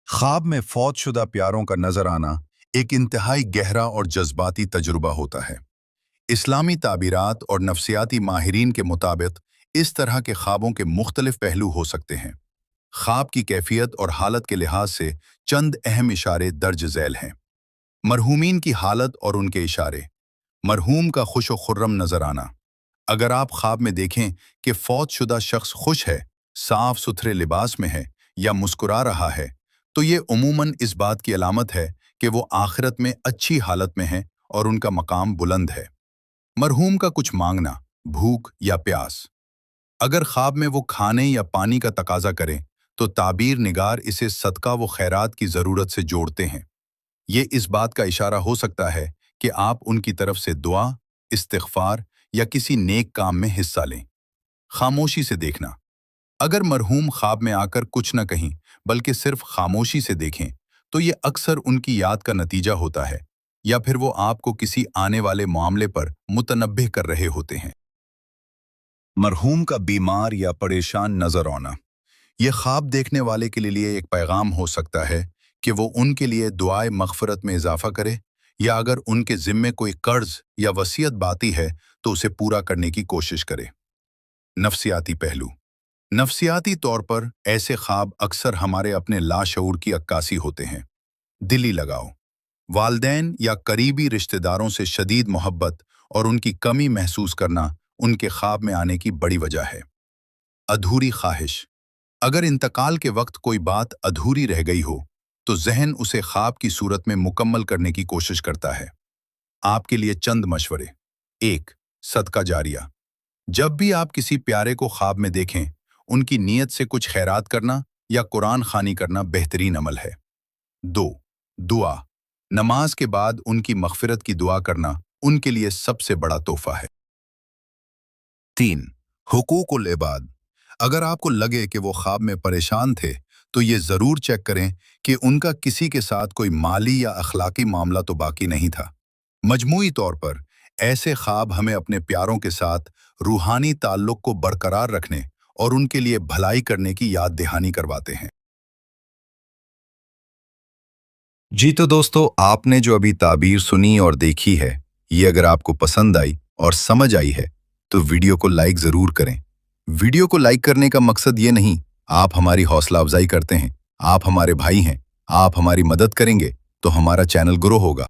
ख्वाब में फौत शुदा प्यारों का नजर आना एक इंतहाई गहरा और जज्बाती तजुर्बा होता है। इस्लामी ताबीरात और नफ्सियाती माहिरीन के मुताबिक इस तरह के ख्वाबों के मुख्तलिफ पहलू हो सकते हैं। ख्वाब की कैफियत और हालत के लिहाज से चंद अहम इशारे दर्ज झैल हैं। मरहूमीन की हालत और उनके इशारे। मरहूम का खुश व खुर्रम नजर आना। अगर आप ख्वाब में देखें कि फौत शुदा शख्स खुश है, साफ सुथरे लिबास में है या मुस्कुरा रहा है, तो ये उमूमन इस बात की अलामत है कि वो आखिरत में अच्छी हालत में है और उनका मकाम बुलंद है। मरहूम का कुछ मांगना, भूख या प्यास। अगर ख्वाब में वो खाने या पानी का तकाजा करें, तो ताबीर निगार इसे सदका व खैरात की ज़रूरत से जोड़ते हैं। ये इस बात का इशारा हो सकता है कि आप उनकी तरफ से दुआ, इस्तिग़फ़ार या किसी नेक काम में हिस्सा लें। खामोशी से देखना। अगर मरहूम ख्वाब में आकर कुछ न कहीं बल्कि सिर्फ खामोशी से देखें, तो ये अक्सर उनकी याद का नतीजा होता है या फिर वो आपको किसी आने वाले मामले पर मुतनब्बिह कर रहे होते हैं। मरहूम का बीमार या परेशान नजर आना। ये ख्वाब देखने वाले के लिए एक पैगाम हो सकता है कि वो उनके लिए दुआए मग़फ़िरत में इजाफा करे, या अगर उनके ज़िम्मे कोई कर्ज या वसीयत बाती है तो उसे पूरा करने की कोशिश करे। नफ्सियाती पहलू। नफ्सियाती तौर पर ऐसे ख्वाब अक्सर हमारे अपने लाशऊर की अक्कासी होते हैं। दिली लगाव। वालदैन या करीबी रिश्तेदारों से शदीद मोहब्बत और उनकी कमी महसूस करना उनके ख्वाब में आने की बड़ी वजह है। अधूरी ख्वाहिश। अगर इंतकाल के वक्त कोई बात अधूरी रह गई हो, तो ज़हन उसे ख्वाब की सूरत में मुकम्मल करने की कोशिश करता है। आपके लिए चंद मशवरे। 1. सदका जारिया। जब भी आप किसी प्यारे को ख्वाब में देखें, उनकी नीयत से कुछ खैरात करना या कुरान खानी करना बेहतरीन अमल है। 2. दुआ। नमाज के बाद उनकी मग़फ़िरत की दुआ करना उनके लिए सबसे बड़ा तोहफा है। 3. हुकूकुल इबाद। अगर आपको लगे कि वो ख्वाब में परेशान थे, तो ये ज़रूर चेक करें कि उनका किसी के साथ कोई माली या अखलाकी मामला तो बाकी नहीं था। मजमूई तौर पर ऐसे ख्वाब हमें अपने प्यारों के साथ रूहानी ताल्लुक़ को बरकरार रखने और उनके लिए भलाई करने की याद दहानी करवाते हैं। जी तो दोस्तों, आपने जो अभी ताबीर सुनी और देखी है, ये अगर आपको पसंद आई और समझ आई है, तो वीडियो को लाइक ज़रूर करें। वीडियो को लाइक करने का मकसद ये नहीं, आप हमारी हौसला अफजाई करते हैं, आप हमारे भाई हैं, आप हमारी मदद करेंगे तो हमारा चैनल ग्रो होगा।